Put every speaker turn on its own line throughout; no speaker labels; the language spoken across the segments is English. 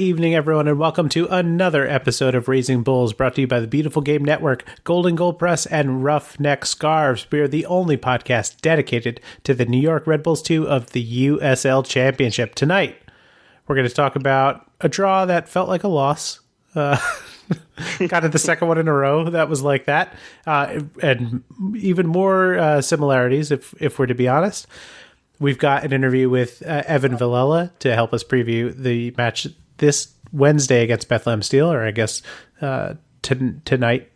evening, everyone, and welcome to another episode of Raising Bulls, brought to you by the Beautiful Game Network, Golden Goal Press, and Roughneck Scarves. We are the only podcast dedicated to the New York Red Bulls 2 of the USL Championship. Tonight, we're going to talk about a draw that felt like a loss. Got it the second one in a row that was like that, and even more similarities, if we're to be honest. We've got an interview with Evan Villella to help us preview the match this Wednesday against Bethlehem Steel, or I guess tonight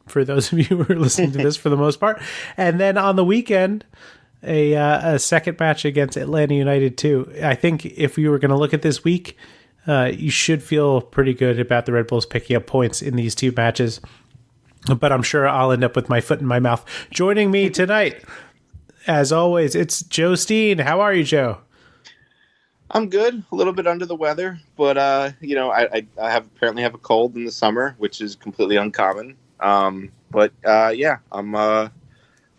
for those of you who are listening to this for the most part. And then on the weekend, a second match against Atlanta United too. I think if you were going to look at this week, you should feel pretty good about the Red Bulls picking up points in these two matches. But I'm sure I'll end up with my foot in my mouth. Joining me tonight, as always, it's Joe Steen. How are you, Joe?
I'm good. A little bit under the weather, but I apparently have a cold in the summer, which is completely uncommon. I'm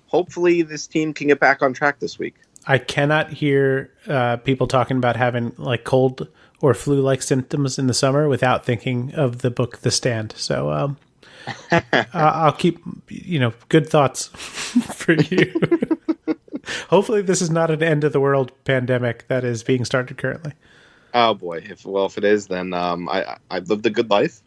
hopefully this team can get back on track this week.
I cannot hear people talking about having like cold or flu-like symptoms in the summer without thinking of the book The Stand. So I'll keep good thoughts for you. Hopefully this is not an end of the world pandemic that is being started currently.
Oh boy. If it is, then I've lived a good life.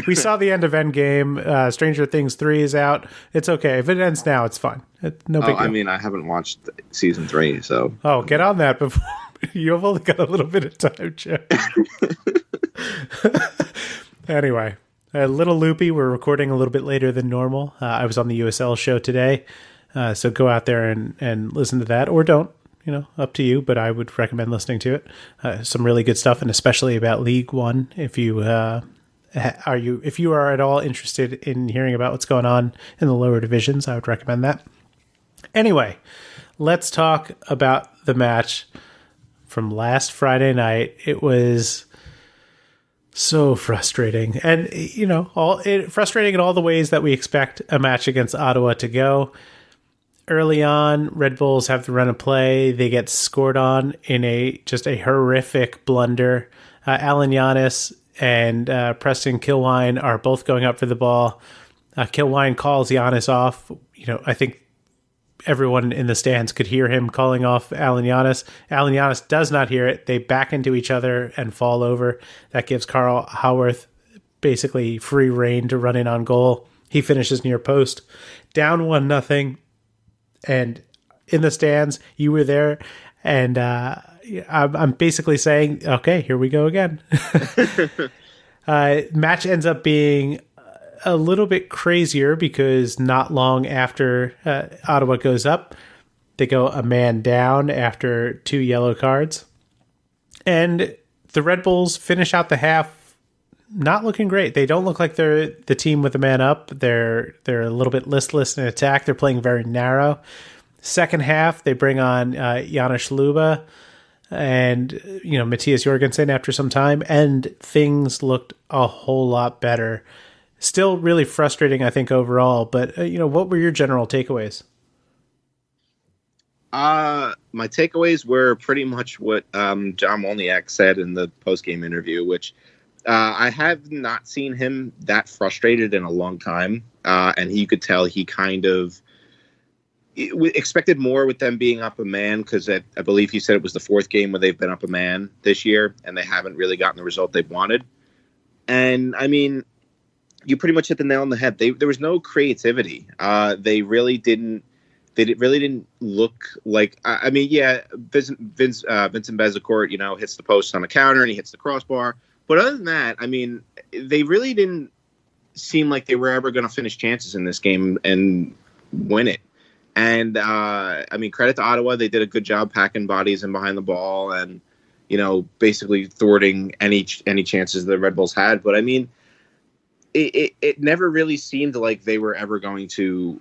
We saw the end of Endgame. Stranger Things 3 is out. It's okay. If it ends now, it's fine. No big deal.
I mean, I haven't watched season 3, so.
Oh, get on that before. You've only got a little bit of time, Joe. Anyway, a little loopy. We're recording a little bit later than normal. I was on the USL show today. So go out there and listen to that, or don't, up to you, but I would recommend listening to it. Some really good stuff, and especially about League One. If you are at all interested in hearing about what's going on in the lower divisions, I would recommend that. Anyway, let's talk about the match from last Friday night. It was so frustrating, and frustrating in all the ways that we expect a match against Ottawa to go. Early on, Red Bulls have the run of play. They get scored on in just a horrific blunder. Alan Giannis and Preston Kilwine are both going up for the ball. Kilwine calls Giannis off. I think everyone in the stands could hear him calling off Alan Giannis. Alan Giannis does not hear it. They back into each other and fall over. That gives Carl Howarth basically free reign to run in on goal. He finishes near post. Down 1-0. And in the stands, you were there, and I'm basically saying, okay, here we go again. Match ends up being a little bit crazier because not long after Ottawa goes up, they go a man down after 2 yellow cards. And the Red Bulls finish out the half not looking great. They don't look like they're the team with a man up. They're a little bit listless in attack. They're playing very narrow. Second half, they bring on Janos Luba and Matthias Jorgensen after some time, and things looked a whole lot better. Still really frustrating, I think, overall. But what were your general takeaways?
My takeaways were pretty much what John Wolniak said in the post-game interview, which I have not seen him that frustrated in a long time. And you could tell he kind of expected more with them being up a man, because I believe he said it was the 4th game where they've been up a man this year, and they haven't really gotten the result they've wanted. And, I mean, you pretty much hit the nail on the head. There was no creativity. They really didn't look like. I mean, yeah, Vincent Bezecourt, hits the post on a counter and he hits the crossbar. But other than that, I mean, they really didn't seem like they were ever going to finish chances in this game and win it. And I mean, credit to Ottawa, they did a good job packing bodies in behind the ball and basically thwarting any chances the Red Bulls had. But I mean, it never really seemed like they were ever going to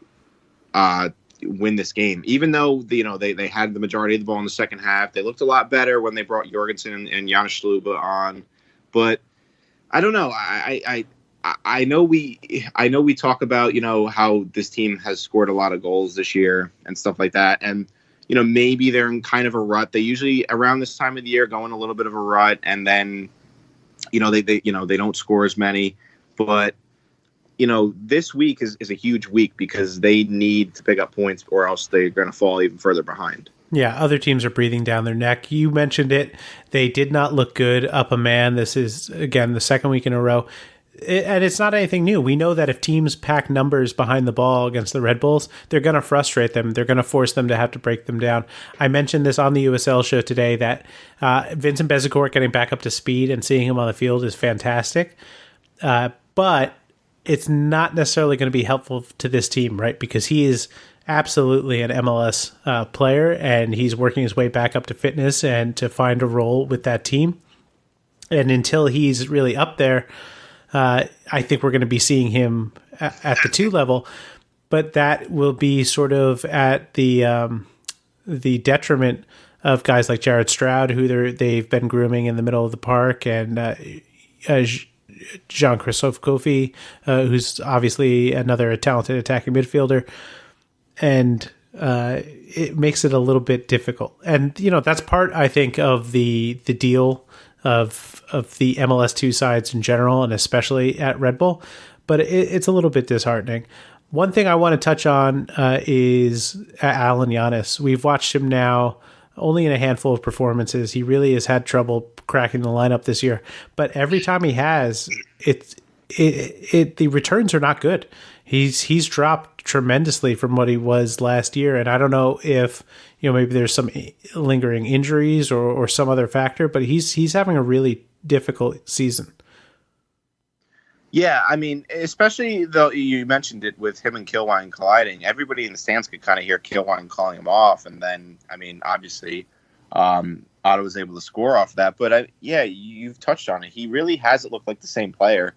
win this game, even though they had the majority of the ball in the second half. They looked a lot better when they brought Jorgensen and Janos Luba on, but I don't know. I know we talk about how this team has scored a lot of goals this year and stuff like that, and maybe they're in kind of a rut. They usually around this time of the year go in a little bit of a rut, and then they don't score as many. But this week is a huge week because they need to pick up points, or else they're going to fall even further behind.
Yeah, other teams are breathing down their neck. You mentioned it. They did not look good up a man. This is, again, the second week in a row. And it's not anything new. We know that if teams pack numbers behind the ball against the Red Bulls, they're going to frustrate them. They're going to force them to have to break them down. I mentioned this on the USL show today that Vincent Bezecourt getting back up to speed and seeing him on the field is fantastic. But it's not necessarily going to be helpful to this team, right? Because he is absolutely an MLS player, and he's working his way back up to fitness and to find a role with that team. And until he's really up there, I think we're going to be seeing him at the 2 level, but that will be sort of at the detriment of guys like Jared Stroud, who they've been grooming in the middle of the park, and Jean-Christophe Kofi, who's obviously another talented attacking midfielder, and it makes it a little bit difficult. And that's part, I think, of the deal of the MLS2 sides in general, and especially at Red Bull, but it's a little bit disheartening. One thing I want to touch on is Alan Giannis. We've watched him now only in a handful of performances. He really has had trouble cracking the lineup this year, but every time he has, the returns are not good. He's dropped tremendously from what he was last year, and I don't know if maybe there's some lingering injuries or some other factor, but he's having a really difficult season.
Yeah, I mean, especially though you mentioned it with him and Kilwine colliding, everybody in the stands could kind of hear Kilwine calling him off, and then obviously Ottawa was able to score off that. But you've touched on it. He really hasn't looked like the same player.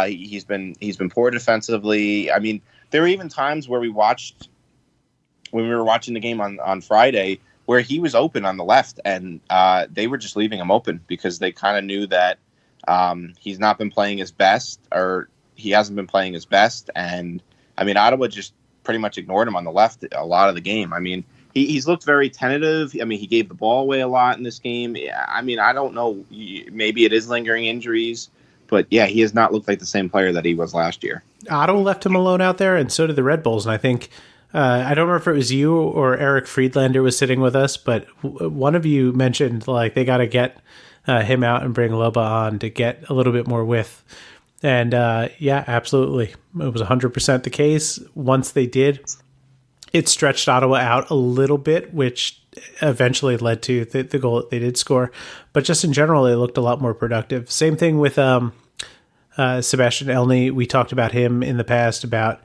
He's been poor defensively. I mean, there were even times where when we were watching the game on Friday, where he was open on the left, and they were just leaving him open because they kind of knew that he's not been playing his best, or he hasn't been playing his best. And Ottawa just pretty much ignored him on the left a lot of the game. He's looked very tentative. He gave the ball away a lot in this game. I don't know. Maybe it is lingering injuries. But yeah, he has not looked like the same player that he was last year.
Ottawa left him alone out there, and so did the Red Bulls. And I think, I don't remember if it was you or Eric Friedlander was sitting with us, but one of you mentioned like they got to get him out and bring Loba on to get a little bit more width. And yeah, absolutely. It was 100% the case. Once they did, it stretched Ottawa out a little bit, which eventually led to the goal that they did score. But just in general, they looked a lot more productive. Same thing with Sebastian Elney. We talked about him in the past about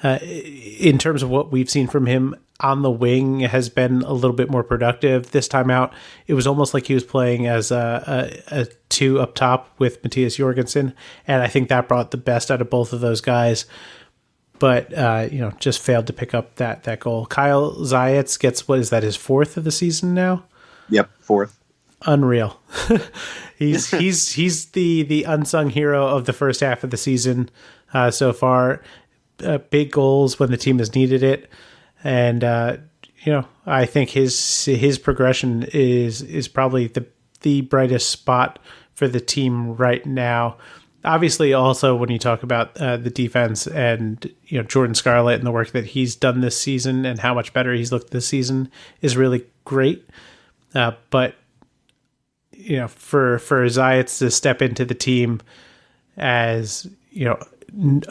in terms of what we've seen from him on the wing has been a little bit more productive. This time out, it was almost like he was playing as a 2 up top with Matthias Jorgensen. And I think that brought the best out of both of those guys. But, just failed to pick up that goal. Kyle Zayats gets, what is that, his 4th of the season now?
Yep, 4th.
Unreal. he's the unsung hero of the first half of the season so far. Big goals when the team has needed it. And, I think his progression is probably the brightest spot for the team right now. Obviously, also, when you talk about the defense and Jordan Scarlett and the work that he's done this season and how much better he's looked this season is really great. But for Zayats to step into the team as an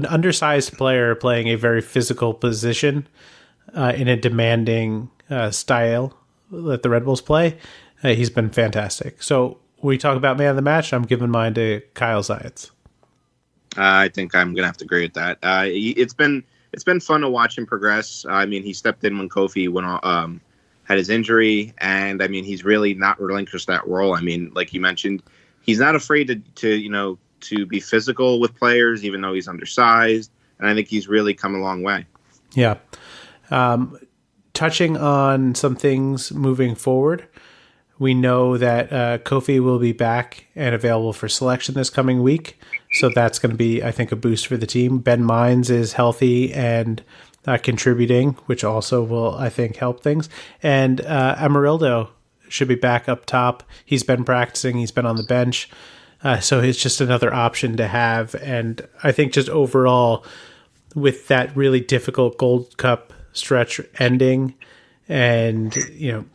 undersized player playing a very physical position in a demanding style that the Red Bulls play, he's been fantastic. So, we talk about man of the match, I'm giving mine to Kyle Zayats.
I think I'm going to have to agree with that. It's been fun to watch him progress. He stepped in when Kofi had his injury, and he's really not relinquished that role. Like you mentioned, he's not afraid to be physical with players, even though he's undersized, and I think he's really come a long way.
Yeah. Touching on some things moving forward, we know that Kofi will be back and available for selection this coming week. So that's going to be, I think, a boost for the team. Ben Mines is healthy and contributing, which also will, I think, help things. And Amarildo should be back up top. He's been practicing. He's been on the bench. So it's just another option to have. And I think just overall, with that really difficult Gold Cup stretch ending and,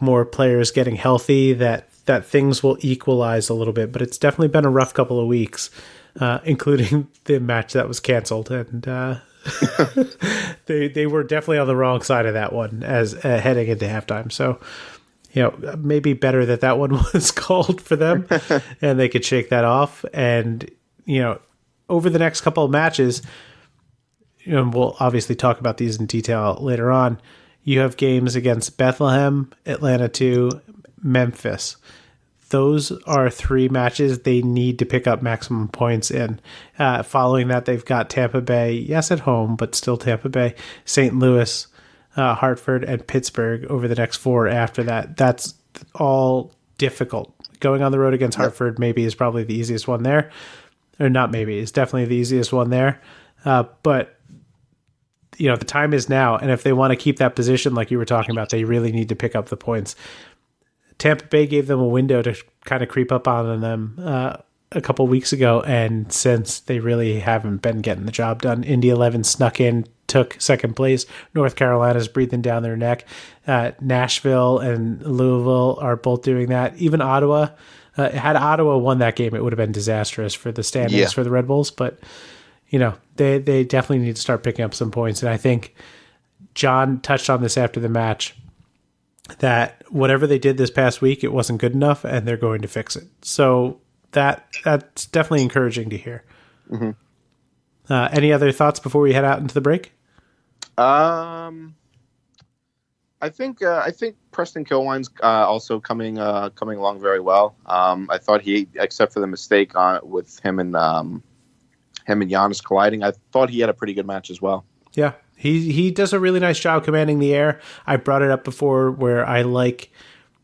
more players getting healthy, that things will equalize a little bit. But it's definitely been a rough couple of weeks, including the match that was canceled. And they were definitely on the wrong side of that one as heading into halftime. So, maybe better that one was called for them and they could shake that off. And, over the next couple of matches, we'll obviously talk about these in detail later on. You have games against Bethlehem, Atlanta 2, Memphis. Those are 3 matches they need to pick up maximum points in. Following that, they've got Tampa Bay, yes, at home, but still Tampa Bay, St. Louis, Hartford, and Pittsburgh over the next 4 after that. That's all difficult. Going on the road against Hartford maybe is probably the easiest one there. Or not maybe, it's definitely the easiest one there. But, the time is now. And if they want to keep that position like you were talking about, they really need to pick up the points. Tampa Bay gave them a window to kind of creep up on them a couple weeks ago, and since they really haven't been getting the job done. Indy 11 snuck in, took second place. North Carolina's breathing down their neck. Nashville and Louisville are both doing that. Even Ottawa. Had Ottawa won that game, it would have been disastrous for the standings for the Red Bulls. But, they definitely need to start picking up some points. And I think John touched on this after the match, that whatever they did this past week, it wasn't good enough, and they're going to fix it. So that's definitely encouraging to hear. Mm-hmm. Any other thoughts before we head out into the break?
I think Preston Kilwine's also coming along very well. I thought he, except for the mistake with him and Giannis colliding, I thought he had a pretty good match as well.
Yeah. He does a really nice job commanding the air. I brought it up before where I like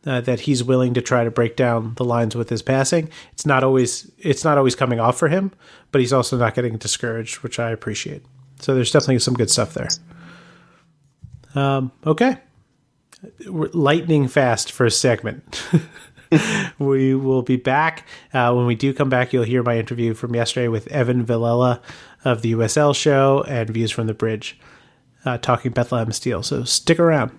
that he's willing to try to break down the lines with his passing. It's not always coming off for him, but he's also not getting discouraged, which I appreciate. So there's definitely some good stuff there. Okay. We're lightning fast for a segment. We will be back. When we do come back, you'll hear my interview from yesterday with Evan Villella of the USL show and Views from the Bridge, talking Bethlehem Steel. So stick around.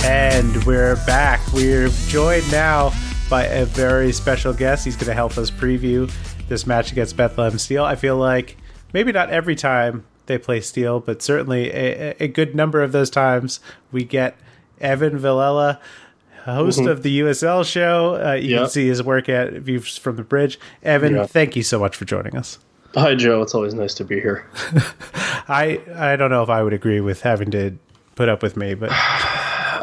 And we're back. We're joined now by a very special guest. He's going to help us preview this match against Bethlehem Steel. I feel like maybe not every time they play Steel, but certainly a good number of those times we get Evan Villella, host of the USL show. You can see his work at Views from the Bridge. Evan, thank you so much for joining us.
Hi, Joe. It's always nice to be here.
I don't know if I would agree with having to put up with me, but...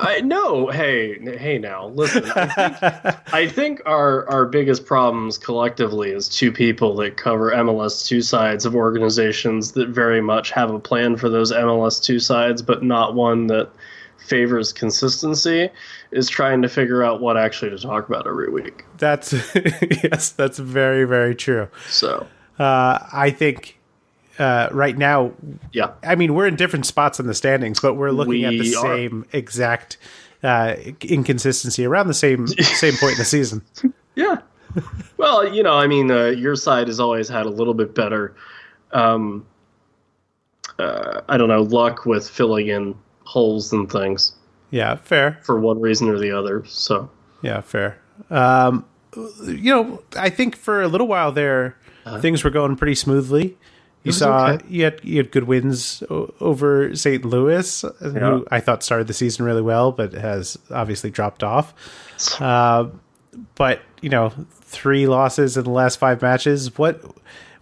Hey, now listen. I think our biggest problems collectively is two people that cover MLS two sides of organizations that very much have a plan for those MLS two sides, but not one that favors consistency, is trying to figure out what actually to talk about every week.
That's yes, that's very, very true.
So
I think. Right now, I mean, we're in different spots in the standings, but we're looking at the same exact inconsistency around the same point in the season.
Yeah. Well, your side has always had a little bit better, luck with filling in holes and things.
Yeah, fair.
For one reason or the other. So.
Yeah, fair. I think for a little while there, things were going pretty smoothly. You had good wins over St. Louis, who I thought started the season really well, but has obviously dropped off. But 3 losses in the last 5 matches.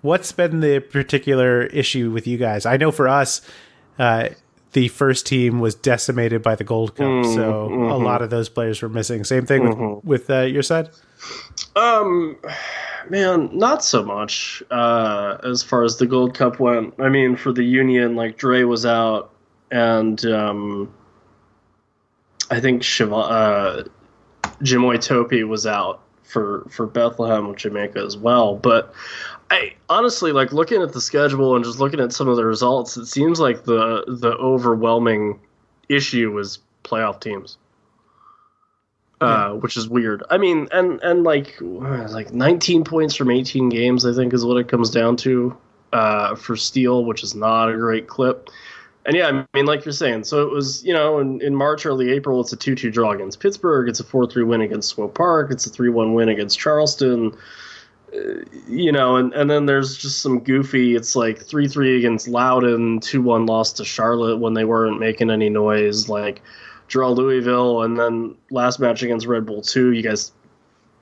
What's been the particular issue with you guys? I know for us, the first team was decimated by the Gold Cup, so a lot of those players were missing. Same thing with your side.
Man, not so much as far as the Gold Cup went. I mean, for the Union, like Dre was out, and I think Jimoy Topi was out for Bethlehem, Jamaica as well. But I honestly, like, looking at the schedule and just looking at some of the results, it seems like the overwhelming issue was playoff teams. Which is weird. I mean, and like 19 points from 18 games, I think, is what it comes down to for Steele, which is not a great clip. And yeah, I mean, like you're saying, so it was, in March, early April, it's a 2-2 draw against Pittsburgh. It's a 4-3 win against Swope Park. It's a 3-1 win against Charleston. And then there's just some goofy, it's like 3-3 against Loudoun, 2-1 loss to Charlotte when they weren't making any noise, like draw Louisville, and then last match against Red Bull 2, you guys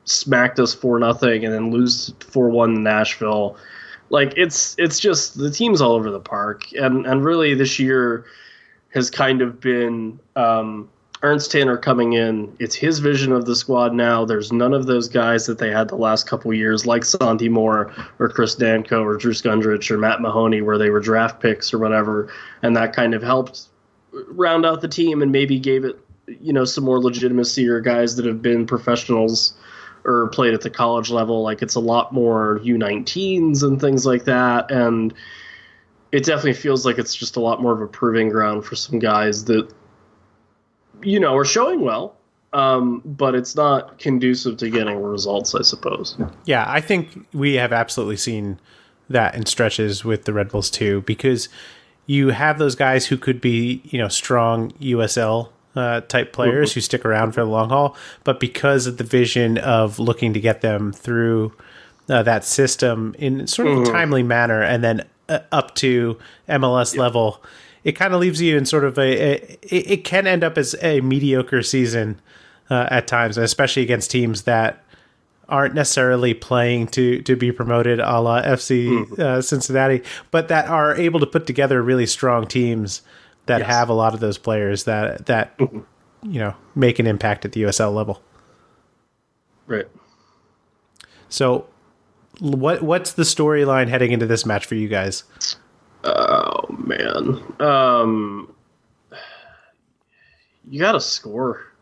smacked us 4-0 and then lose 4-1 to Nashville. Like, it's just the team's all over the park, and really this year has kind of been Ernst Tanner coming in. It's his vision of the squad now. There's none of those guys that they had the last couple years, like Santi Moore or Chris Danko or Drew Skundrich or Matt Mahoney, where they were draft picks or whatever, and that kind of helped round out the team and maybe gave it, some more legitimacy, or guys that have been professionals or played at the college level. Like, it's a lot more U19s and things like that. And it definitely feels like it's just a lot more of a proving ground for some guys that, are showing well. But it's not conducive to getting results, I suppose.
Yeah, I think we have absolutely seen that in stretches with the Red Bulls too, because you have those guys who could be, strong USL type players who stick around for the long haul, but because of the vision of looking to get them through that system in sort of a timely manner, and then up to MLS level, it kind of leaves you in sort of it can end up as a mediocre season at times, and especially against teams that aren't necessarily playing to be promoted a la FC Cincinnati, but that are able to put together really strong teams that have a lot of those players that make an impact at the USL level.
Right.
So what's the storyline heading into this match for you guys?
Oh, man. You got to score.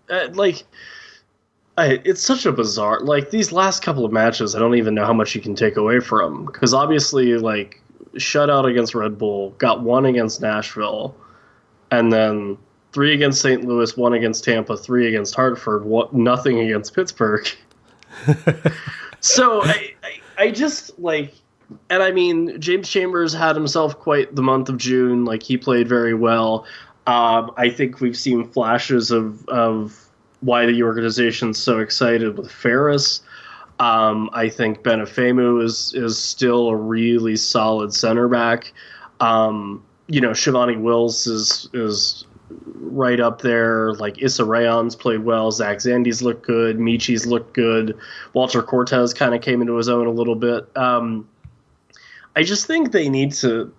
It's such a bizarre, like, these last couple of matches, I don't even know how much you can take away from, because obviously, like, shutout against Red Bull, got 1 against Nashville, and then 3 against St. Louis, 1 against Tampa, 3 against Hartford, nothing against Pittsburgh. So I just, like, and I mean, James Chambers had himself quite the month of June. Like, he played very well. I think we've seen flashes of why the organization's so excited with Ferris. I think Benefemu is still a really solid center back. Shivani Wills is right up there. Like, Issa Rayon's played well. Zach Zandy's looked good. Michi's looked good. Walter Cortez kind of came into his own a little bit. I just think they need to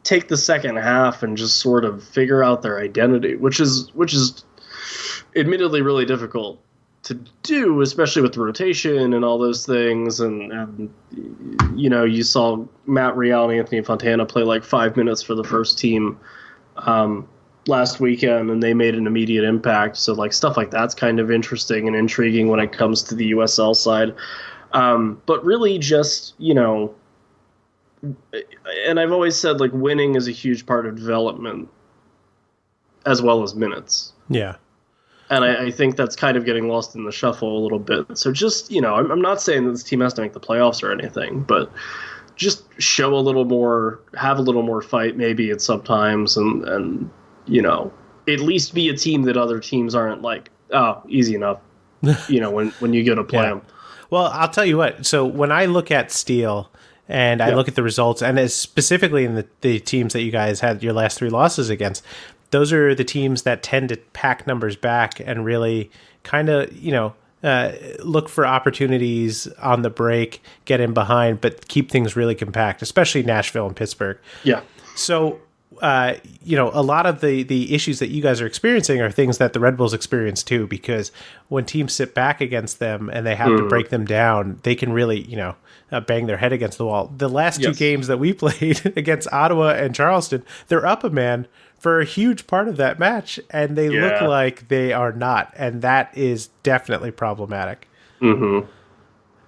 take the second half and just sort of figure out their identity, which is admittedly really difficult to do, especially with the rotation and all those things. And you saw Matt Real and Anthony Fontana play like 5 minutes for the first team last weekend, and they made an immediate impact. So, like, stuff like that's kind of interesting and intriguing when it comes to the USL side. But really just, and I've always said, like, winning is a huge part of development as well as minutes.
Yeah.
And I think that's kind of getting lost in the shuffle a little bit. So just, I'm not saying that this team has to make the playoffs or anything, but just show a little more, have a little more fight maybe at sometimes, and at least be a team that other teams aren't like, oh, easy enough, when you go to play them.
Well, I'll tell you what. So when I look at Steele and I look at the results, and it's specifically in the teams that you guys had your last 3 losses against, those are the teams that tend to pack numbers back and really kind of, look for opportunities on the break, get in behind, but keep things really compact, especially Nashville and Pittsburgh.
Yeah.
So a lot of the issues that you guys are experiencing are things that the Red Bulls experience too, because when teams sit back against them and they have to break them down, they can really, bang their head against the wall. The last two games that we played against Ottawa and Charleston, they're up a man for a huge part of that match, and they look like they are not, and that is definitely problematic.
Mm-hmm.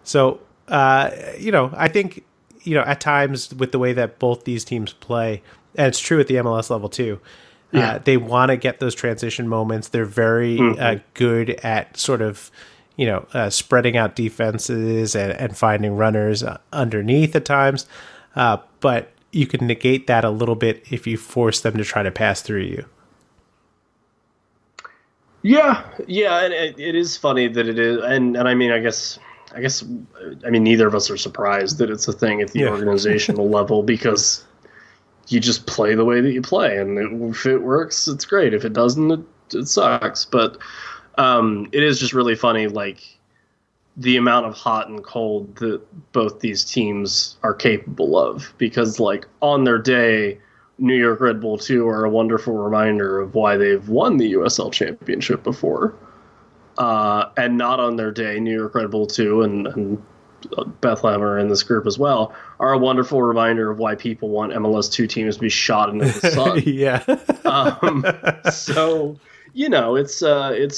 So, I think, at times with the way that both these teams play, and it's true at the MLS level too, they want to get those transition moments. They're very good at sort of, spreading out defenses and finding runners underneath at times. But you can negate that a little bit if you force them to try to pass through you.
Yeah, and it is funny that it is, and I mean, I guess, neither of us are surprised that it's a thing at the organizational level, because you just play the way that you play, and if it works, it's great. If it doesn't, it sucks. But it is just really funny, like, the amount of hot and cold that both these teams are capable of, because, like, on their day, New York Red Bull 2 are a wonderful reminder of why they've won the USL Championship before. And not on their day, New York Red Bull 2 and Bethlehem are in this group as well, are a wonderful reminder of why people want MLS 2 teams to be shot into the sun. So, it's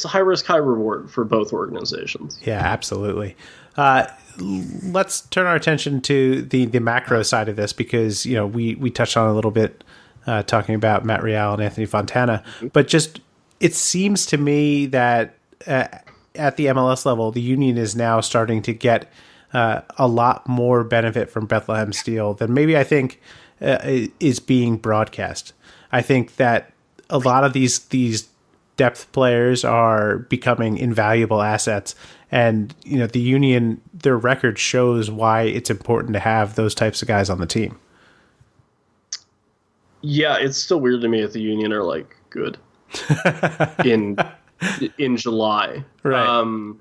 high risk, high reward for both organizations.
Yeah, absolutely. Let's turn our attention to the macro side of this, because, we touched on a little bit talking about Matt Real and Anthony Fontana, but just, it seems to me that at the MLS level, the Union is now starting to get a lot more benefit from Bethlehem Steel than maybe I think is being broadcast. I think that a lot of these depth players are becoming invaluable assets, and the Union, their record shows why it's important to have those types of guys on the team. Yeah,
it's still weird to me that the Union are like good in July, right? And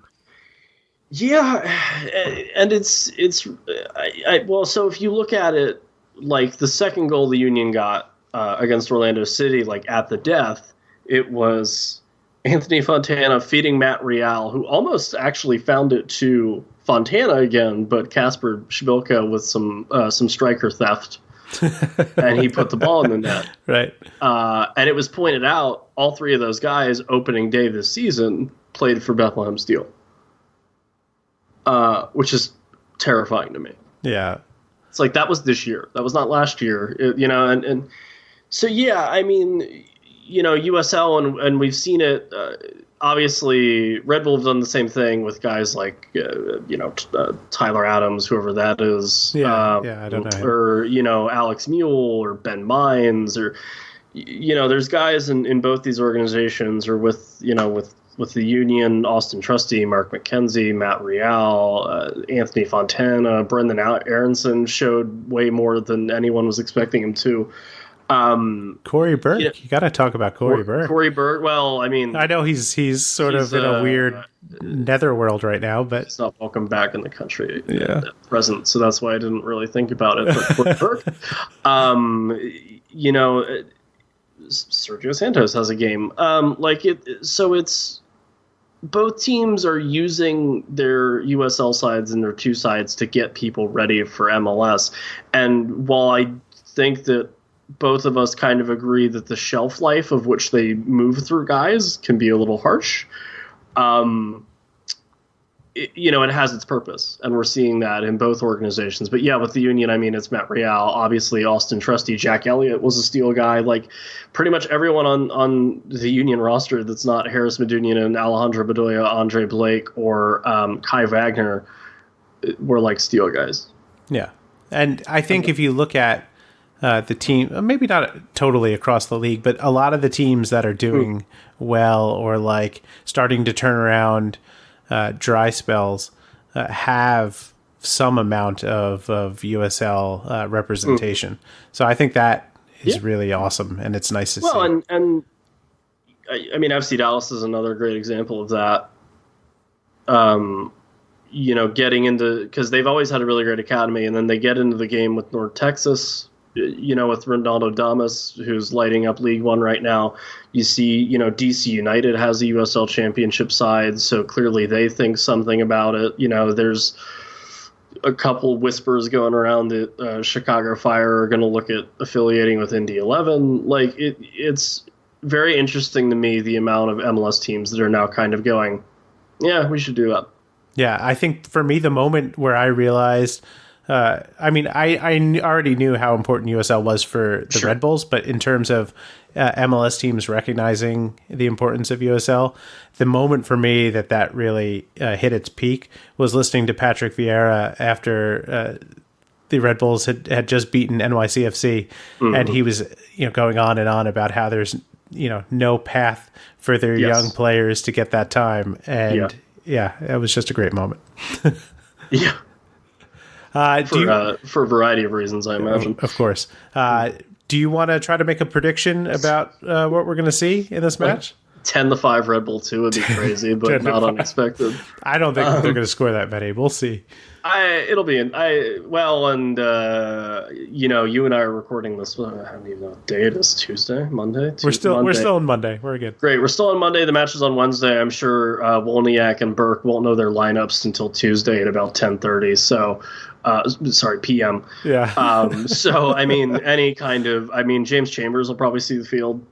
so if you look at it, like, the second goal the Union got against Orlando City, like, at the death, it was Anthony Fontana feeding Matt Real, who almost actually found it to Fontana again, but Kasper Schmilka with some striker theft, and he put the ball in the net.
Right.
And it was pointed out, all three of those guys opening day this season played for Bethlehem Steel, which is terrifying to me.
Yeah.
It's like, that was this year. That was not last year, and so, yeah, I mean, USL, and we've seen it, obviously, Red Bull have done the same thing with guys like, Tyler Adams, whoever that is.
I don't know.
Or, Alex Mule or Ben Mines, or, there's guys in both these organizations, or with the Union, Austin Trusty, Mark McKenzie, Matt Real, Anthony Fontana, Brendan Aronson showed way more than anyone was expecting him to.
Corey Burke, you got to talk about Corey Burke.
Corey Burke. Well, I mean,
I know he's sort of in a weird netherworld right now, but
he's not welcome back in the country at present. So that's why I didn't really think about it. But Corey Burke, Sergio Santos has a game. So it's both teams are using their USL sides and their two sides to get people ready for MLS. And while I think that both of us kind of agree that the shelf life of which they move through guys can be a little harsh, it has its purpose, and we're seeing that in both organizations. But yeah, with the Union, I mean, it's Matt Real, obviously Austin Trusty, Jack Elliott was a Steel guy. Like, pretty much everyone on the Union roster that's not Harris Medunian and Alejandro Bedoya, Andre Blake, or Kai Wagner were like Steel guys.
Yeah, and I think if you look at the team, maybe not totally across the league, but a lot of the teams that are doing well, or like starting to turn around dry spells, have some amount of USL representation. So I think that is really awesome, and it's nice to see.
Well, and I mean, FC Dallas is another great example of that. Getting into, because they've always had a really great academy, and then they get into the game with North Texas, with Ronaldo Damas, who's lighting up League One right now. You see, DC United has a USL Championship side, so clearly they think something about it. There's a couple whispers going around that Chicago Fire are going to look at affiliating with Indy 11. Like, it's very interesting to me, the amount of MLS teams that are now kind of going, yeah, we should do that.
Yeah, I think for me, the moment where I realized, I already knew how important USL was for the Red Bulls, but in terms of MLS teams recognizing the importance of USL, the moment for me that really hit its peak was listening to Patrick Vieira after the Red Bulls had just beaten NYCFC, and he was going on and on about how there's no path for their young players to get that time, and it was just a great moment.
Yeah. For a variety of reasons, I imagine.
Of course. Do you want to try to make a prediction about what we're going to see in this match?
10-5 Red Bull 2 would be crazy, but not unexpected.
I don't think they're going to score that many. We'll see.
You and I are recording this. I don't even know what day it is. Tuesday, Monday.
We're still on Monday. We're good.
Great. We're still on Monday. The match is on Wednesday. I'm sure Wolniak and Burke won't know their lineups until Tuesday at about 10:30. So, PM.
Yeah.
So James Chambers will probably see the field.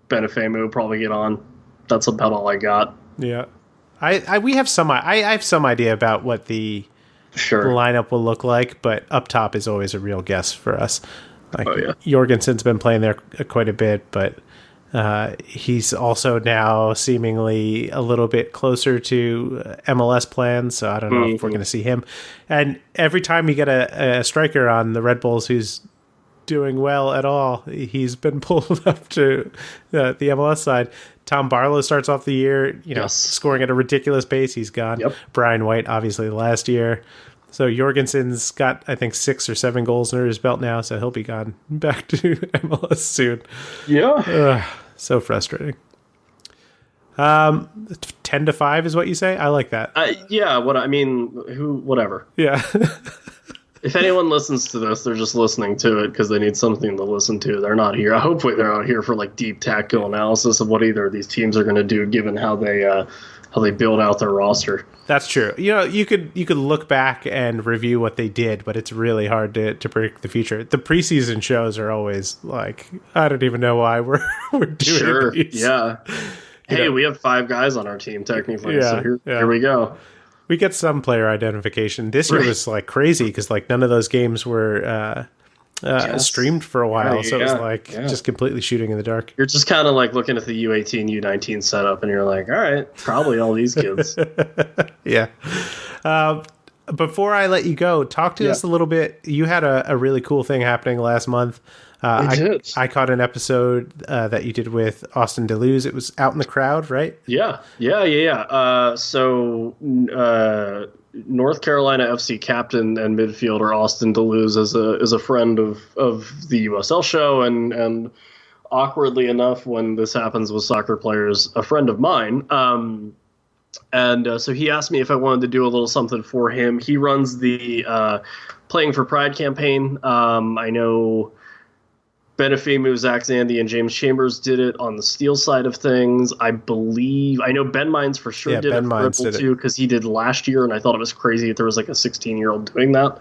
Benefemu will probably get on. That's about all I got.
Yeah. I have some idea about what the lineup will look like, but up top is always a real guess for us. Jorgensen's been playing there quite a bit, but he's also now seemingly a little bit closer to MLS plans, so I don't know if we're going to see him. And every time you get a striker on the Red Bulls who's doing well at all, he's been pulled up to the MLS side. Tom Barlow starts off the year, scoring at a ridiculous pace. He's gone. Yep. Brian White, obviously, last year. So Jorgensen's got, I think, 6 or 7 goals under his belt now, so he'll be gone back to MLS soon.
Yeah.
So frustrating. 10-5 is what you say? I like that.
Whatever.
Yeah.
If anyone listens to this, they're just listening to it because they need something to listen to. They're not here. Hopefully, they're out here for deep tactical analysis of what either of these teams are going to do, given how they build out their roster.
That's true. You could look back and review what they did, but it's really hard to predict the future. The preseason shows are always I don't even know why we're doing these.
Yeah. Hey, we have 5 guys on our team technically, so here we go.
We get some player identification. This year was crazy because none of those games were streamed for a while, so it was just completely shooting in the dark.
You're just kind of looking at the U18, U19 setup, and you're like, all right, probably all these kids.
Yeah. Before I let you go, talk to us a little bit. You had a really cool thing happening last month. I caught an episode that you did with Austin Deleuze. It was Out in the Crowd, right?
Yeah. So North Carolina FC captain and midfielder Austin Deleuze is a friend of the USL show, and awkwardly enough, when this happens with soccer players, a friend of mine. So he asked me if I wanted to do a little something for him. He runs the Playing for Pride campaign. I know Benefemu, Zach Zandy, and James Chambers did it on the Steel side of things. I know Ben Mines for sure did it for Red Bull too, because he did last year, and I thought it was crazy that there was a 16-year-old doing that.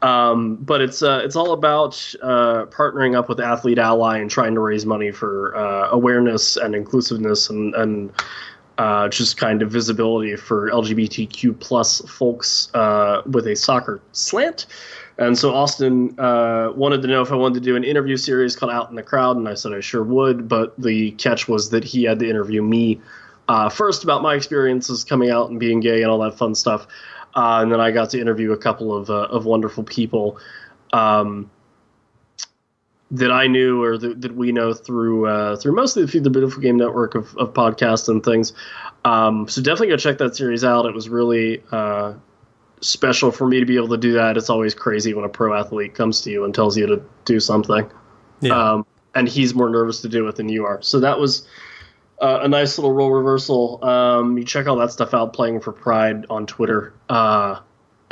But it's all about partnering up with Athlete Ally and trying to raise money for awareness and inclusiveness and just kind of visibility for LGBTQ plus folks with a soccer slant. And so Austin wanted to know if I wanted to do an interview series called Out in the Crowd, and I said I sure would, but the catch was that he had to interview me first about my experiences coming out and being gay and all that fun stuff, and then I got to interview a couple of wonderful people that I knew or that we know through mostly the Beautiful Game Network of podcasts and things. So definitely go check that series out. It was really special for me to be able to do that. It's always crazy when a pro athlete comes to you and tells you to do something. Yeah. And he's more nervous to do it than you are. So that was a nice little role reversal. You check all that stuff out, Playing for Pride on Twitter. And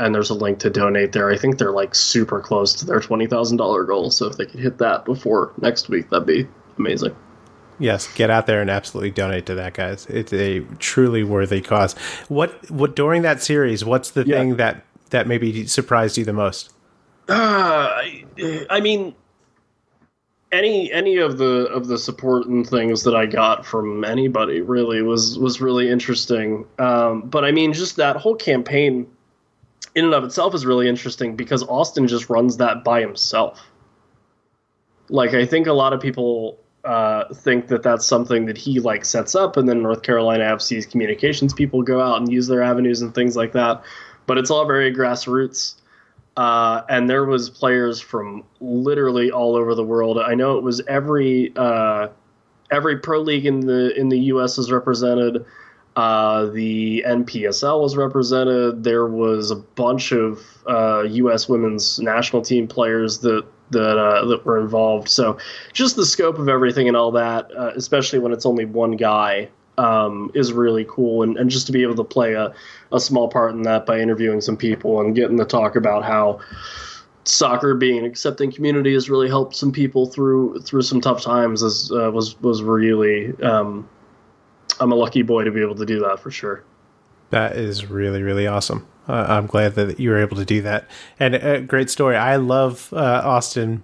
and there's a link to donate there. I think they're like super close to their $20,000 goal. So if they could hit that before next week, that'd be amazing.
Yes, get out there and absolutely donate to that, guys. It's a truly worthy cause. What during that series, what's the thing that maybe surprised you the most?
I mean, any of the support and things that I got from anybody really was really interesting. But I mean, just that whole campaign in and of itself is really interesting because Austin just runs that by himself. Like, I think a lot of people think that that's something that he like sets up, and then North Carolina FC's communications people go out and use their avenues and things like that. But it's all very grassroots. And there was players from literally all over the world. I know it was every pro league in the U.S. was represented. The NPSL was represented. There was a bunch of U.S. women's national team players that were involved. So just the scope of everything and all that, especially when it's only one guy, is really cool. And just to be able to play a small part in that by interviewing some people and getting to talk about how soccer being an accepting community has really helped some people through some tough times was really, I'm a lucky boy to be able to do that for sure.
That is really, really awesome. I'm glad that you were able to do that. And a great story. I love Austin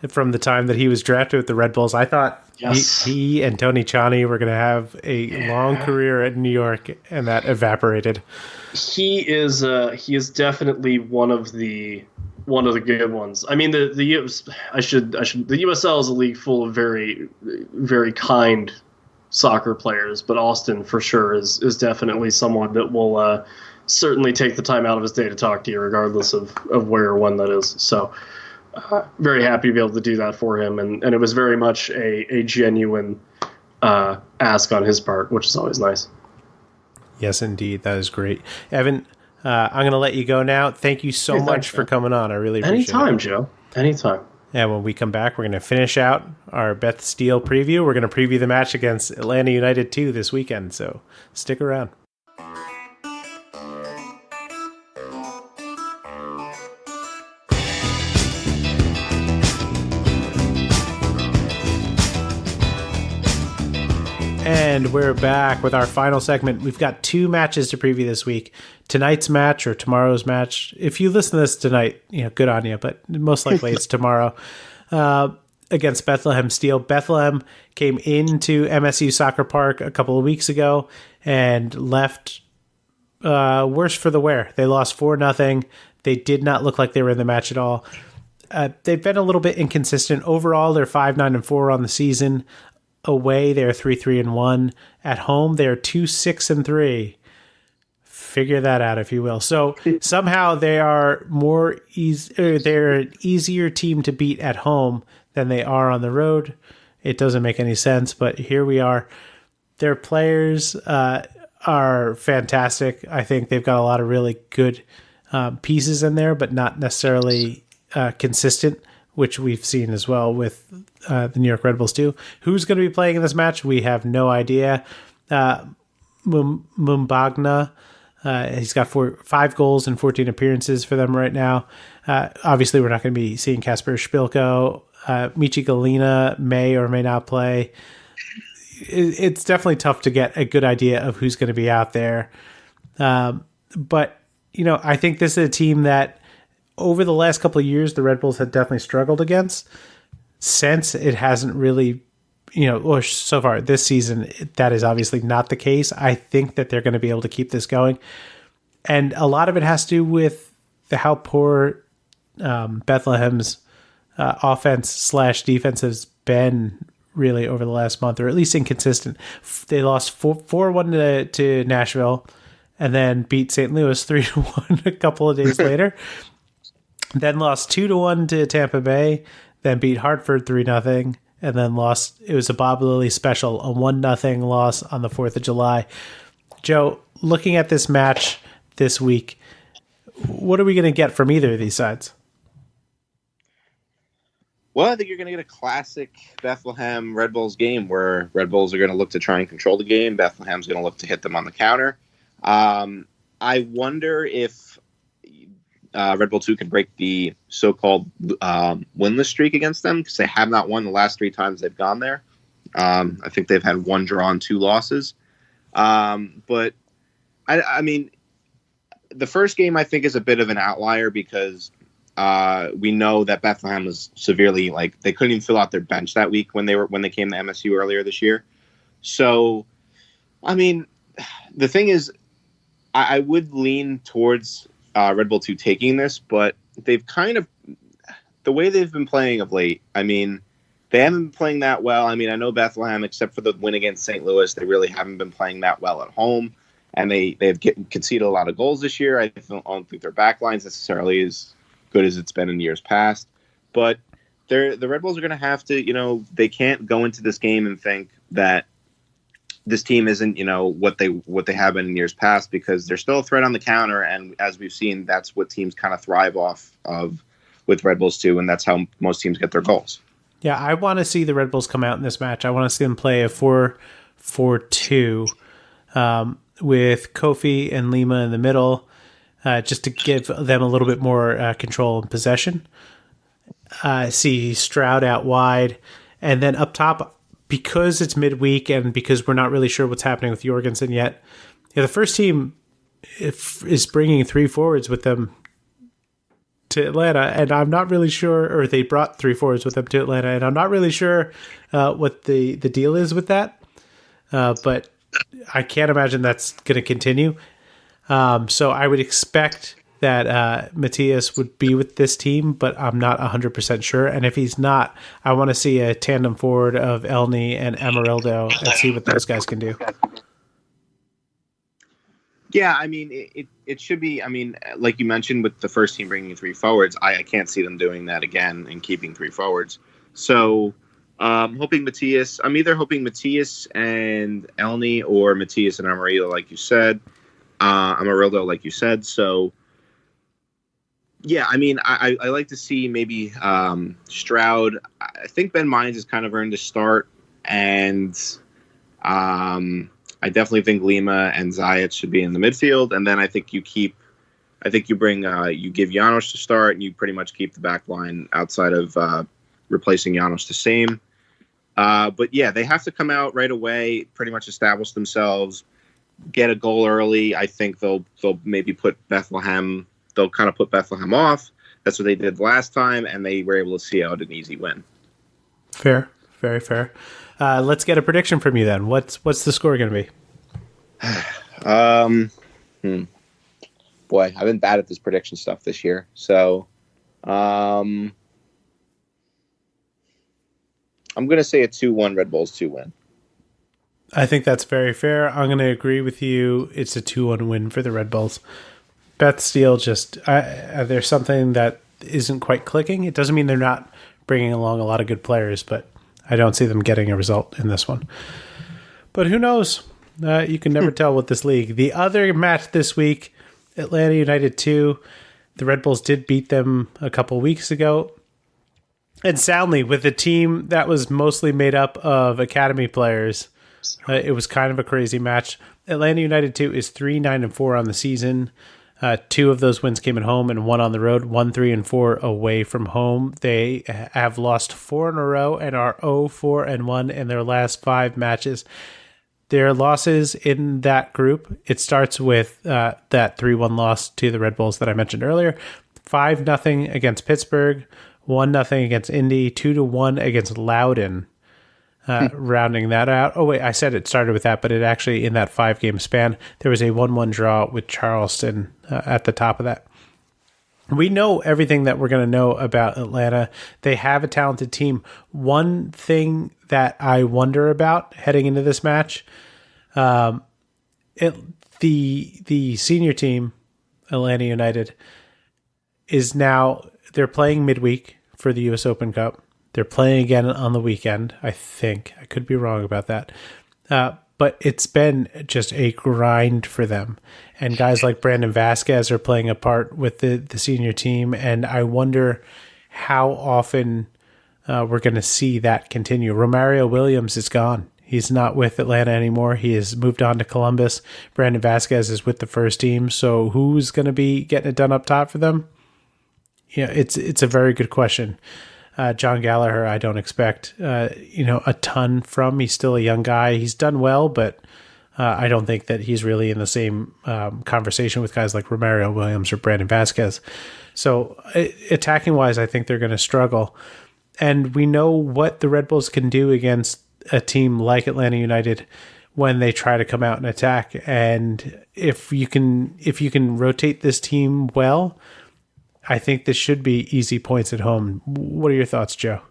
from the time that he was drafted with the Red Bulls. I thought he and Tony Tchani were going to have a long career at New York, and that evaporated.
He is definitely one of the good ones. I mean, the USL is a league full of very, very kind soccer players, but Austin for sure is definitely someone that will certainly take the time out of his day to talk to you, regardless of where or when that is. So very happy to be able to do that for him, and it was very much a genuine ask on his part, which is always nice.
Yes, indeed. That is great. Evan, I'm going to let you go now. Thank you so much for coming on. I really appreciate it.
Anytime, Joe. Anytime.
And when we come back, we're going to finish out our Beth Steel preview. We're going to preview the match against Atlanta United 2 this weekend, so stick around. And we're back with our final segment. We've got 2 matches to preview this week. Tonight's match or tomorrow's match. If you listen to this tonight, good on you, but most likely it's tomorrow. Against Bethlehem Steel. Bethlehem came into MSU Soccer Park a couple of weeks ago and left worse for the wear. They lost 4-0. They did not look like they were in the match at all. They've been a little bit inconsistent. Overall, they're 5-9-4 on the season. Away, they're 3-3-1. At home, they're 2-6-3. Figure that out, if you will. So somehow they are they're an easier team to beat at home than they are on the road. It doesn't make any sense, but here we are. Their players are fantastic. I think they've got a lot of really good pieces in there, but not necessarily consistent, which we've seen as well with the New York Red Bulls too. Who's going to be playing in this match? We have no idea. Mumbagna, he's got 5 goals and 14 appearances for them right now. Obviously, we're not going to be seeing Kasper Špilko. Michi Galina may or may not play. It's definitely tough to get a good idea of who's going to be out there. But, I think this is a team that over the last couple of years, the Red Bulls have definitely struggled against. Since it hasn't really, or so far this season, that is obviously not the case. I think that they're going to be able to keep this going. And a lot of it has to do with how poor Bethlehem's offense/defense has been really over the last month, or at least inconsistent. They lost 4-1 to Nashville and then beat St. Louis 3-1 a couple of days later. Then lost 2-1 to Tampa Bay, then beat Hartford 3-0, and then lost. It was a Bob Lilly special, a 1-0 loss on the 4th of July. Joe, looking at this match this week, what are we going to get from either of these sides?
Well, I think you're going to get a classic Bethlehem Red Bulls game where Red Bulls are going to look to try and control the game. Bethlehem's going to look to hit them on the counter. I wonder if Red Bull 2 can break the so-called winless streak against them, because they have not won the last 3 times they've gone there. I think they've had 1 draw and 2 losses. But I mean, the first game I think is a bit of an outlier, because we know that Bethlehem was severely, like, they couldn't even fill out their bench that week when they came to MSU earlier this year. So, I mean, the thing is, I would lean towards Red Bull 2 taking this, but they've kind of, the way they've been playing of late, I mean, they haven't been playing that well. I mean, I know Bethlehem, except for the win against St. Louis, they really haven't been playing that well at home, and they've conceded a lot of goals this year. I don't think their backline's necessarily as good as it's been in years past, but the Red Bulls are going to have to, they can't go into this game and think that this team isn't, what they have been in years past, because they're still a threat on the counter. And as we've seen, that's what teams kind of thrive off of with Red Bulls too. And that's how most teams get their goals.
Yeah. I want to see the Red Bulls come out in this match. I want to see them play a 4-4-2 with Kofi and Lima in the middle, just to give them a little bit more control and possession. See Stroud out wide, and then up top, because it's midweek and because we're not really sure what's happening with Jorgensen yet, the first team is bringing 3 forwards with them to Atlanta, and I'm not really sure, or they brought 3 forwards with them to Atlanta, and I'm not really sure what the deal is with that, but I can't imagine that's going to continue. So I would expect that Matthias would be with this team, but I'm not 100% sure. And if he's not, I want to see a tandem forward of Elney and Amarildo and see what those guys can do.
Yeah, I mean, it should be, I mean, like you mentioned with the first team bringing 3 forwards, I can't see them doing that again and keeping 3 forwards. So I'm either hoping Matthias and Elney, or Matthias and Amarildo, like you said. So, yeah, I mean, I like to see maybe Stroud. I think Ben Mines has kind of earned a start, and I definitely think Lima and Zayat should be in the midfield, and then I think you give Janos to start, and you pretty much keep the back line outside of replacing Janos the same. But yeah, they have to come out right away, pretty much establish themselves, get a goal early. I think they'll maybe put Bethlehem. They'll kind of put Bethlehem off. That's what they did last time, and they were able to see out an easy win.
Fair, very fair. Let's get a prediction from you then. What's the score going to
be? Boy, I've been bad at this prediction stuff this year. So, I'm going to say a 2-1 Red Bulls 2 win.
I think that's very fair. I'm going to agree with you. It's a 2-1 win for the Red Bulls. Beth Steele there's something that isn't quite clicking. It doesn't mean they're not bringing along a lot of good players, but I don't see them getting a result in this one. But who knows? You can never tell with this league. The other match this week, Atlanta United 2. The Red Bulls did beat them a couple weeks ago. And soundly, with a team that was mostly made up of academy players. It was kind of a crazy match. Atlanta United 2 is 3-9-4 on the season. 2 of those wins came at home and 1 on the road, 1-3-4 away from home. They have lost 4 in a row and are 0-4-1 in their last 5 matches. Their losses in that group, it starts with that 3-1 loss to the Red Bulls that I mentioned earlier, 5-0 against Pittsburgh, 1-0 against Indy, 2-1 against Loudoun. Rounding that out. Oh, wait, I said it started with that, but it actually, in that 5-game span, there was a 1-1 draw with Charleston at the top of that. We know everything that we're going to know about Atlanta. They have a talented team. One thing that I wonder about heading into this match, the senior team, Atlanta United, is now, they're playing midweek for the U.S. Open Cup. They're playing again on the weekend, I think. I could be wrong about that. But it's been just a grind for them. And guys like Brandon Vasquez are playing a part with the senior team. And I wonder how often we're going to see that continue. Romario Williams is gone. He's not with Atlanta anymore. He has moved on to Columbus. Brandon Vasquez is with the first team. So who's going to be getting it done up top for them? it's a very good question. John Gallagher, I don't expect a ton from. He's still a young guy. He's done well, but I don't think that he's really in the same conversation with guys like Romario Williams or Brandon Vasquez. So attacking wise, I think they're going to struggle. And we know what the Red Bulls can do against a team like Atlanta United when they try to come out and attack. And if you can rotate this team well, I think this should be easy points at home. What are your thoughts, Joe?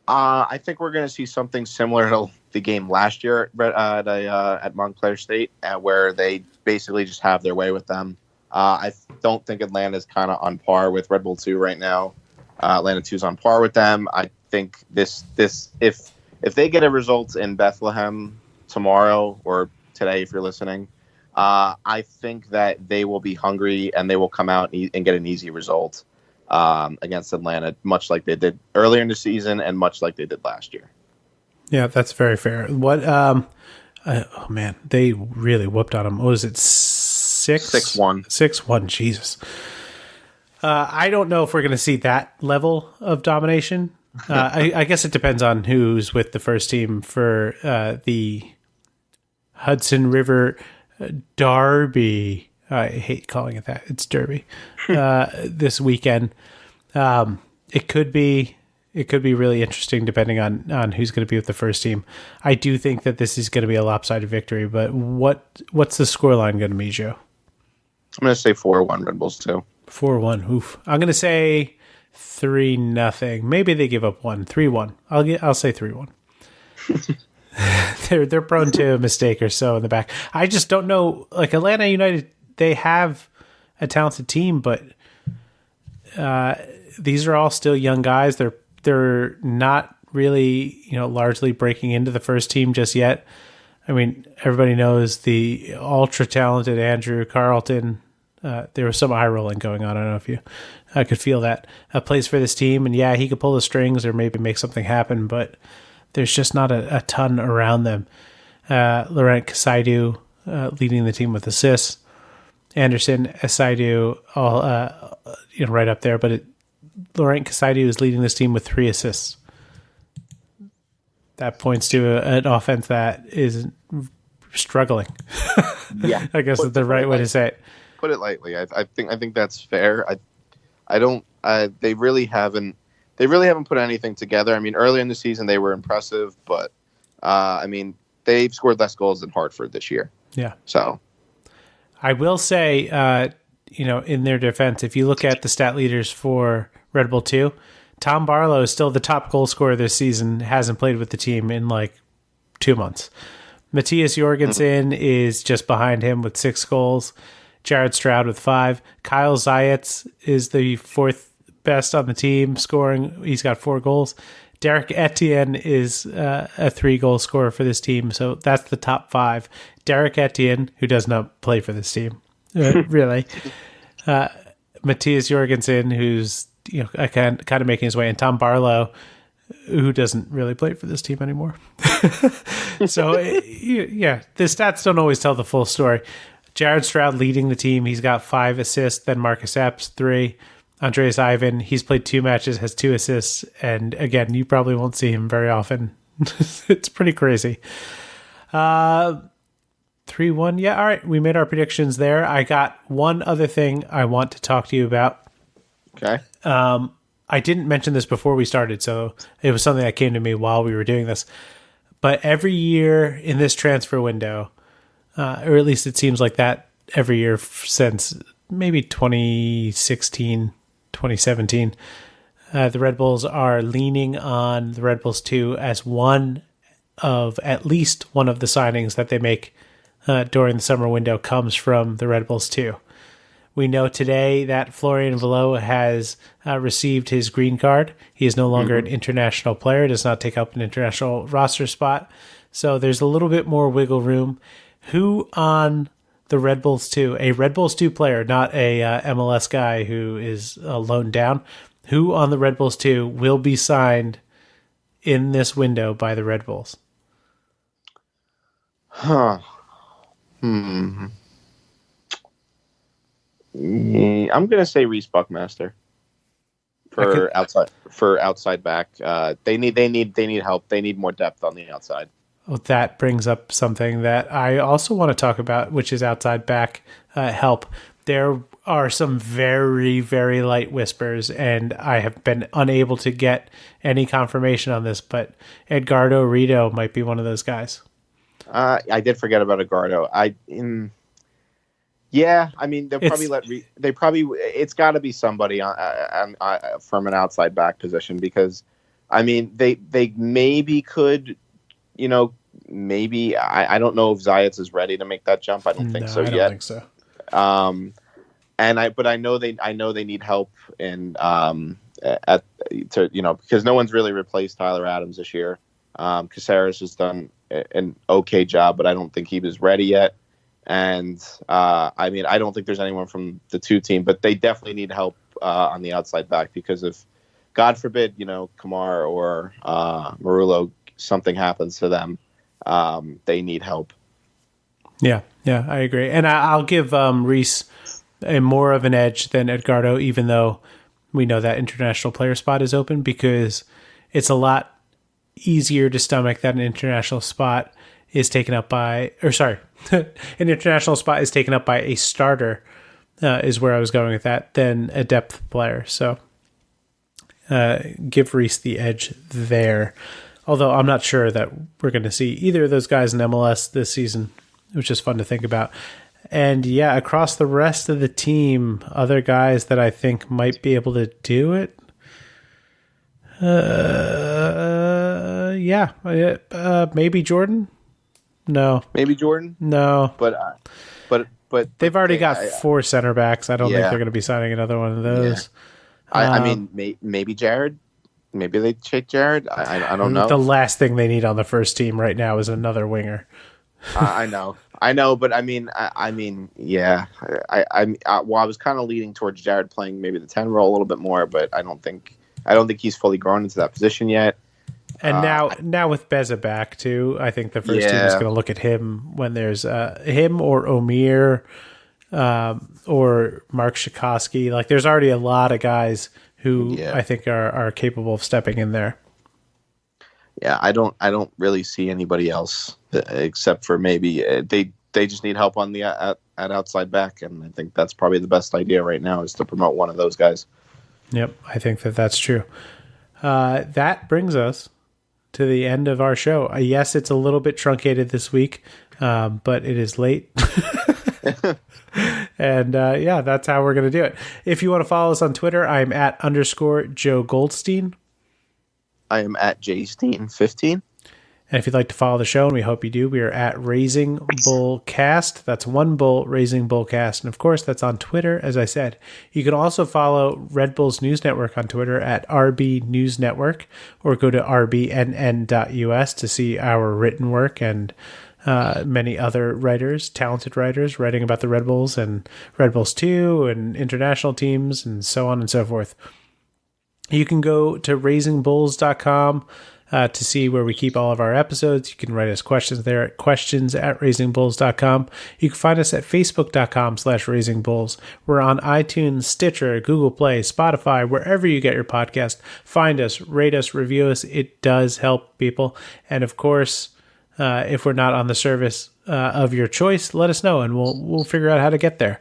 I think we're going to see something similar to the game last year at Montclair State, where they basically just have their way with them. I don't think Atlanta's kind of on par with Red Bull 2 right now. Atlanta 2's on par with them. I think this if they get a result in Bethlehem tomorrow or today, if you're listening, I think that they will be hungry and they will come out and get an easy result against Atlanta, much like they did earlier in the season and much like they did last year.
Yeah, that's very fair. What? Oh man, they really whooped on them. What was it? 6-1. 6-1. Jesus. I don't know if we're going to see that level of domination. I guess it depends on who's with the first team for the Hudson River Derby. I hate calling it that. It's Derby. This weekend. It could be really interesting depending on who's going to be with the first team. I do think that this is going to be a lopsided victory, but what's the scoreline going to be, Joe?
I'm going to say 4-1 Red Bulls 2.
4-1. Oof. I'm going to say 3-0. Maybe they give up 1. 3-1. I'll say 3-1. They're prone to a mistake or so in the back. I just don't know. Like Atlanta United, they have a talented team, but these are all still young guys. They're not really, largely breaking into the first team just yet. I mean, everybody knows the ultra talented Andrew Carlton. There was some eye rolling going on. I don't know if you could feel that. Plays for this team, and yeah, he could pull the strings or maybe make something happen, but there's just not a ton around them. Laurent Kasaidu leading the team with assists. Anderson, Asaidu, all right up there, but Laurent Kasaidu is leading this team with 3 assists. That points to an offense that is struggling.
Yeah,
I guess is the right way to say it.
Put it lightly. I think that's fair. I don't. They really haven't put anything together. I mean, earlier in the season they were impressive, but I mean they've scored less goals than Hartford this year.
Yeah.
So
I will say, in their defense, if you look at the stat leaders for Red Bull 2, Tom Barlow is still the top goal scorer this season. Hasn't played with the team in like 2 months. Matthias Jorgensen is just behind him with 6 goals. Jared Stroud with 5. Kyle Zayats is the 4th best on the team scoring. He's got 4 goals. Derek Etienne is a 3-goal scorer for this team. So that's the top 5. Derek Etienne, who does not play for this team, really. Matthias Jorgensen, who's kind of making his way, and Tom Barlow, who doesn't really play for this team anymore. So, the stats don't always tell the full story. Jared Stroud leading the team. He's got 5 assists. Then Marcus Epps, 3. Andreas Ivan, he's played 2 matches, has 2 assists. And again, you probably won't see him very often. It's pretty crazy. 3-1. Yeah, all right. We made our predictions there. I got one other thing I want to talk to you about.
Okay.
I didn't mention this before we started, so it was something that came to me while we were doing this. But every year in this transfer window, or at least it seems like that every year since maybe 2016, 2017, the Red Bulls are leaning on the Red Bulls 2 as at least one of the signings that they make during the summer window comes from the Red Bulls 2. We know today that Florian Villella has received his green card. He is no longer an international player, does not take up an international roster spot. So there's a little bit more wiggle room. Who on the Red Bulls 2, a Red Bulls 2 player, not a MLS guy who is loaned down, who on the Red Bulls 2 will be signed in this window by the Red Bulls?
I'm gonna say Reese Buckmaster for outside back. They need help. They need more depth on the outside.
Well, that brings up something that I also want to talk about, which is outside back help. There are some very, very light whispers, and I have been unable to get any confirmation on this, but Edgardo Rito might be one of those guys.
I did forget about Edgardo. Yeah, I mean it's got to be somebody from an outside back position, because I mean they maybe could, maybe I don't know if Zayats is ready to make that jump. I don't think so yet. I don't think so. But I know they need help because no one's really replaced Tyler Adams this year. Caceres has done an okay job, but I don't think he was ready yet. And I mean, I don't think there's anyone from the 2 team, but they definitely need help on the outside back, because if, God forbid, Kamar or Marullo, something happens to them, they need help. Yeah,
I agree. And I'll give Reese more of an edge than Edgardo, even though we know that international player spot is open, because it's a lot easier to stomach that an international spot is taken up by, an international spot is taken up by a starter, is where I was going with that, than a depth player. So give Reese the edge there. Although I'm not sure that we're going to see either of those guys in MLS this season, which is fun to think about. And yeah, across the rest of the team, other guys that I think might be able to do it. Maybe Jordan. No.
Maybe Jordan?
No.
But
they've already got 4 center backs. I don't think they're going to be signing another one of those.
Yeah. I mean, maybe Jared. Maybe they take Jared. I don't know.
The last thing they need on the first team right now is another winger.
I know, but I mean, yeah. I was kind of leaning towards Jared playing maybe the 10 role a little bit more, but I don't think he's fully grown into that position yet.
And now with Beza back too, I think the first team is going to look at him when there's him or Omir or Mark Shikoski. Like, there's already a lot of guys who I think are capable of stepping in there.
Yeah, I don't really see anybody else except for maybe they just need help on the at outside back, and I think that's probably the best idea right now, is to promote one of those guys.
Yep, I think that's true. That brings us to the end of our show. Yes, it's a little bit truncated this week, but it is late. And that's how we're going to do it. If you want to follow us on Twitter, I'm at _Joe Goldstein.
I am at JSteen15.
And if you'd like to follow the show, and we hope you do, we are at Raising Bull Cast. That's one bull, Raising Bull Cast. And of course, that's on Twitter, as I said. You can also follow Red Bulls News Network on Twitter at RB News Network, or go to rbnn.us to see our written work and many other writers, talented writers, writing about the Red Bulls and Red Bulls 2 and international teams and so on and so forth. You can go to raisingbulls.com to see where we keep all of our episodes. You can write us questions there at questions@raisingbulls.com. You can find us at facebook.com/raisingbulls. We're on iTunes, Stitcher, Google Play, Spotify, wherever you get your podcast. Find us, rate us, review us. It does help people. And of course, if we're not on the service of your choice, let us know and we'll figure out how to get there.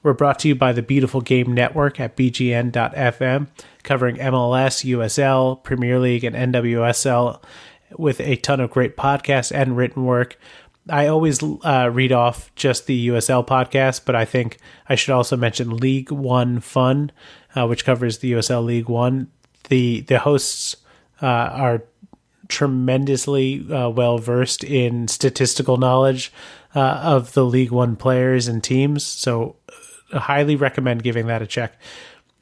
We're brought to you by the Beautiful Game Network at bgn.fm, covering MLS, USL, Premier League, and NWSL with a ton of great podcasts and written work. I always read off just the USL podcast, but I think I should also mention League One Fun, which covers the USL League One. The hosts are tremendously well-versed in statistical knowledge of the League One players and teams, so I highly recommend giving that a check.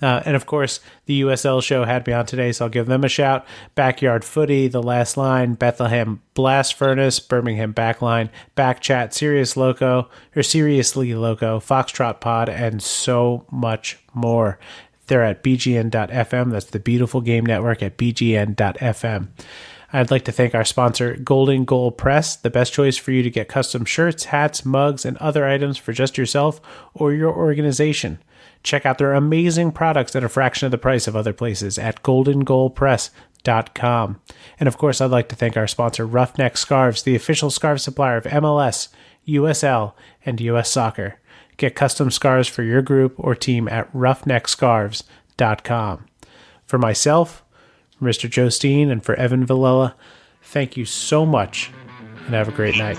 And of course, the USL show had me on today, so I'll give them a shout. Backyard Footy, The Last Line, Bethlehem Blast Furnace, Birmingham Backline, Backchat, Seriously Loco, Foxtrot Pod, and so much more. They're at bgn.fm. That's the Beautiful Game Network at bgn.fm. I'd like to thank our sponsor, Golden Goal Press, the best choice for you to get custom shirts, hats, mugs, and other items for just yourself or your organization. Check out their amazing products at a fraction of the price of other places at goldengoalpress.com. And of course, I'd like to thank our sponsor, Roughneck Scarves, the official scarf supplier of MLS, USL, and US Soccer. Get custom scarves for your group or team at roughneckscarves.com. For myself, Mr. Joe Steen, and for Evan Villella, thank you so much, and have a great night.